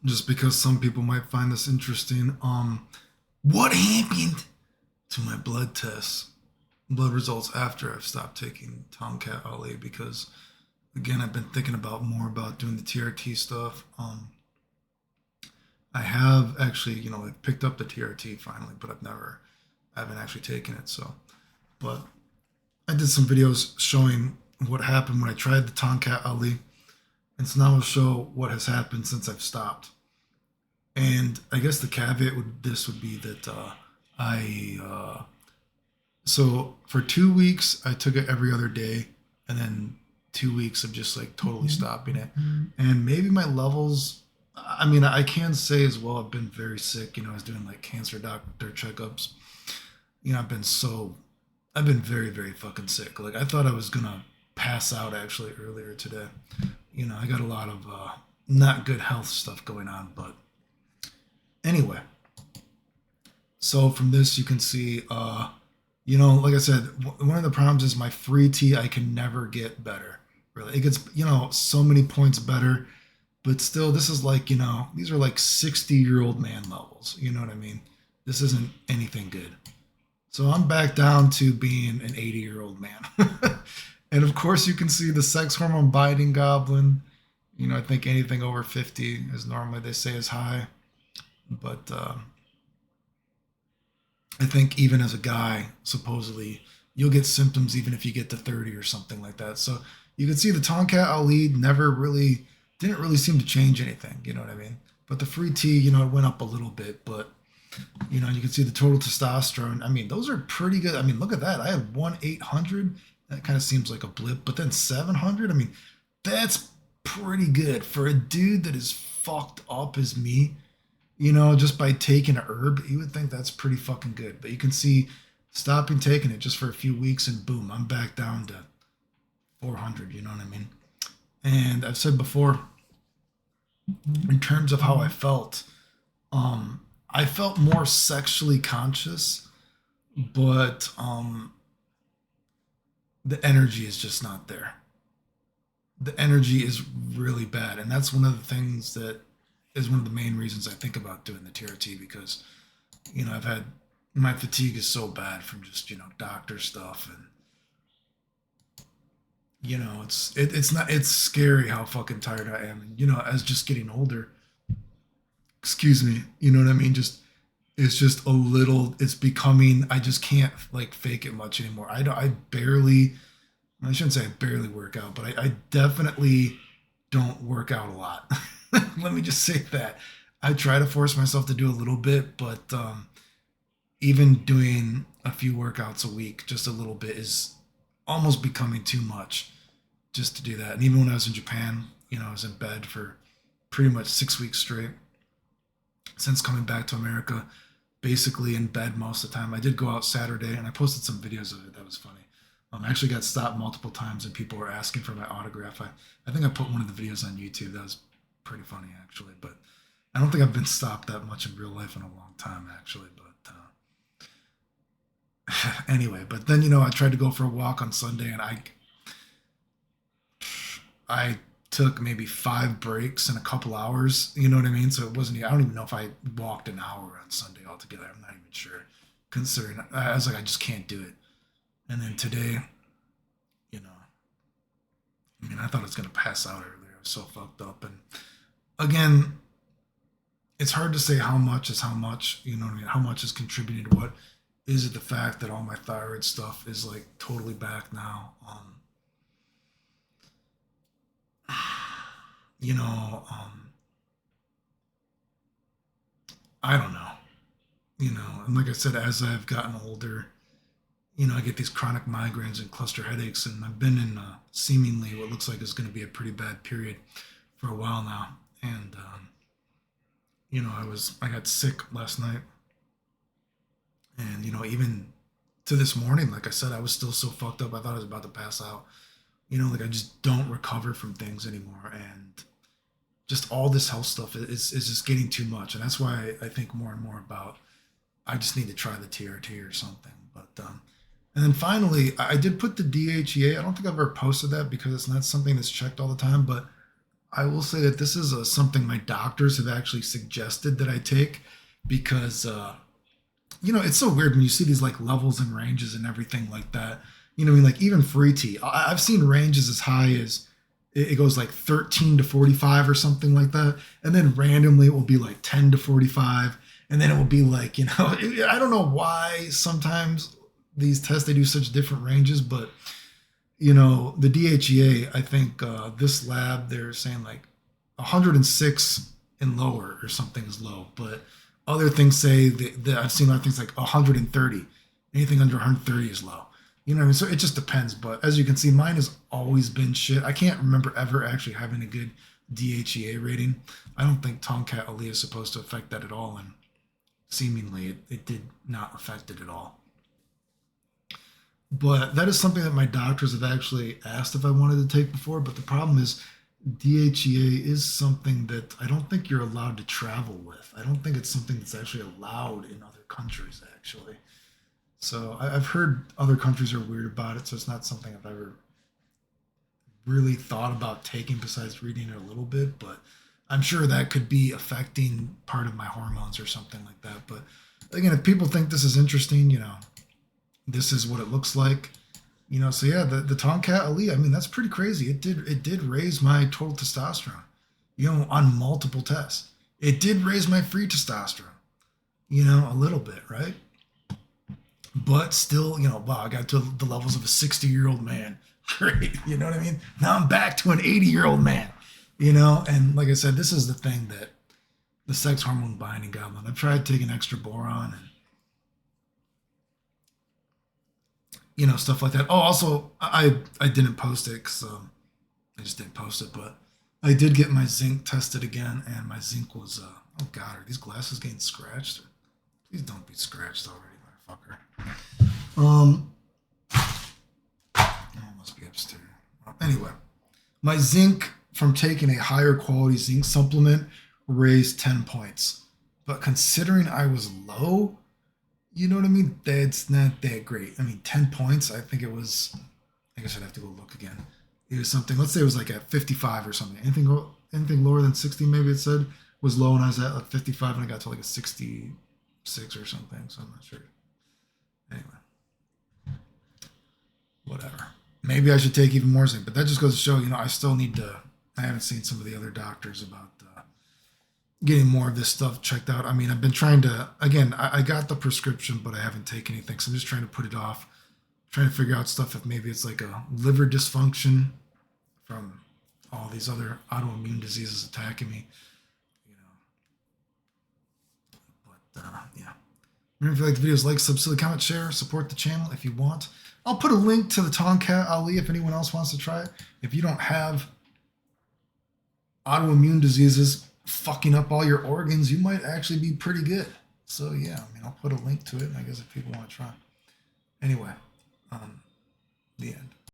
just because some people might find this interesting. What happened to my blood results after I've stopped taking Tomcat Ali? Because again, I've been thinking about more about doing the TRT stuff. I have actually, like picked up the TRT finally, but I haven't actually taken it. So, but I did some videos showing what happened when I tried the Tonkat Ali, and so now I'll show what has happened since I've stopped. And I guess the caveat would be that I so for 2 weeks I took it every other day, and then 2 weeks of just like totally stopping it. And maybe my levels. I mean, I can say as well. I've been very sick. I was doing like cancer doctor checkups. I've been very very fucking sick. Like I thought I was gonna pass out actually earlier today. I got a lot of not good health stuff going on, but anyway. So from this you can see, like I said, one of the problems is my free tea. I can never get better. Really, it gets so many points better, but still, this is like these are like 60-year-old man levels. You know what I mean? This isn't anything good. So I'm back down to being an 80-year-old man. And of course, you can see the sex hormone binding goblin. I think anything over 50 is normally they say is high, but I think even as a guy, supposedly you'll get symptoms even if you get to 30 or something like that. So you can see the Tonkat Ali never really didn't really seem to change anything. You know what I mean? But the free T, it went up a little bit, but you can see the total testosterone. I mean, those are pretty good. I mean, look at that. I had 1/800. That kind of seems like a blip, but then 700. I mean, that's pretty good for a dude that is fucked up as me. Just by taking a herb, you would think that's pretty fucking good. But you can see stopping taking it just for a few weeks and boom, I'm back down to 400. You know what I mean? And I've said before, in terms of how I felt more sexually conscious, but the energy is just not there. The energy is really bad, and that's one of the things that is one of the main reasons I think about doing the TRT, because I've had my fatigue is so bad from just doctor stuff, and it's scary how fucking tired I am, and as just getting older, excuse me, you know what I mean, just it's just a little, it's becoming, I just can't like fake it much anymore. I barely, I shouldn't say I barely work out, but I definitely don't work out a lot. Let me just say that. I try to force myself to do a little bit, but even doing a few workouts a week, just a little bit, is almost becoming too much just to do that. And even when I was in Japan, I was in bed for pretty much 6 weeks straight. Since coming back to America, basically in bed most of the time. I did go out Saturday and I posted some videos of it. That was funny. I actually got stopped multiple times and people were asking for my autograph. I think I put one of the videos on YouTube. That was pretty funny actually, but I don't think I've been stopped that much in real life in a long time actually. But anyway, but then I tried to go for a walk on Sunday and I took maybe 5 breaks in a couple hours. You know what I mean? So it wasn't. I don't even know if I walked an hour on Sunday altogether. I'm not even sure. Considering I was like, I just can't do it. And then today, I mean, I thought I was gonna pass out earlier. I was so fucked up. And again, it's hard to say how much is how much. You know what I mean? How much is contributing to what? Is it the fact that all my thyroid stuff is like totally back now? You know, I don't know. And like I said, as I've gotten older, I get these chronic migraines and cluster headaches, and I've been in seemingly what looks like is going to be a pretty bad period for a while now. And I got sick last night, and even to this morning, like I said, I was still so fucked up. I thought I was about to pass out. Like I just don't recover from things anymore, and just all this health stuff is just getting too much, and that's why I think more and more about I just need to try the TRT or something. But and then finally, I did put the DHEA. I don't think I've ever posted that because it's not something that's checked all the time, but I will say that this is something my doctors have actually suggested that I take because it's so weird when you see these like levels and ranges and everything like that. You know, I mean, like even free tea, I've seen ranges as high as it goes like 13 to 45 or something like that, and then randomly it will be like 10 to 45, and then it will be like I don't know why sometimes these tests they do such different ranges, but the DHEA, I think this lab they're saying like 106 and lower or something is low, but other things say that I've seen other things like 130. Anything under 130 is low. You know what I mean? So it just depends. But as you can see, mine has always been shit. I can't remember ever actually having a good DHEA rating. I don't think Tongkat Ali is supposed to affect that at all, and seemingly it did not affect it at all. But that is something that my doctors have actually asked if I wanted to take before. But the problem is, DHEA is something that I don't think you're allowed to travel with. I don't think it's something that's actually allowed in other countries, actually. So I've heard other countries are weird about it. So it's not something I've ever really thought about taking besides reading it a little bit. But I'm sure that could be affecting part of my hormones or something like that. But again, if people think this is interesting, this is what it looks like. So yeah, the Tongkat Ali, I mean, that's pretty crazy. It did raise my total testosterone, on multiple tests. It did raise my free testosterone, a little bit, right? But still, wow, I got to the levels of a 60-year-old man. Great, you know what I mean? Now I'm back to an 80-year-old man, and like I said, this is the thing that the sex hormone binding goblin. I've tried taking extra boron and stuff like that. Oh, also, I didn't post it because I just didn't post it, but I did get my zinc tested again, and my zinc was, oh God, are these glasses getting scratched? Please don't be scratched already, motherfucker. It must be upstairs. Anyway, my zinc from taking a higher quality zinc supplement raised 10 points. But considering I was low, you know what I mean? That's not that great. I mean, 10 points, I think it was, I guess I'd have to go look again. It was something, let's say it was like at 55 or something. Anything lower than 60, maybe it said, was low, and I was at like 55 and I got to like a 66 or something, so I'm not sure. Anyway, whatever. Maybe I should take even more zinc, but that just goes to show, I still need to, I haven't seen some of the other doctors about getting more of this stuff checked out. I mean, I've been trying to, again, I got the prescription, but I haven't taken anything. So I'm just trying to put it off, trying to figure out stuff if maybe it's like a liver dysfunction from all these other autoimmune diseases attacking me, But yeah. Remember, if you like the videos, like, subscribe, comment, share, support the channel if you want. I'll put a link to the Tongkat Ali if anyone else wants to try it. If you don't have autoimmune diseases fucking up all your organs, you might actually be pretty good. So yeah, I mean, I'll put a link to it, and I guess if people want to try. Anyway, the end.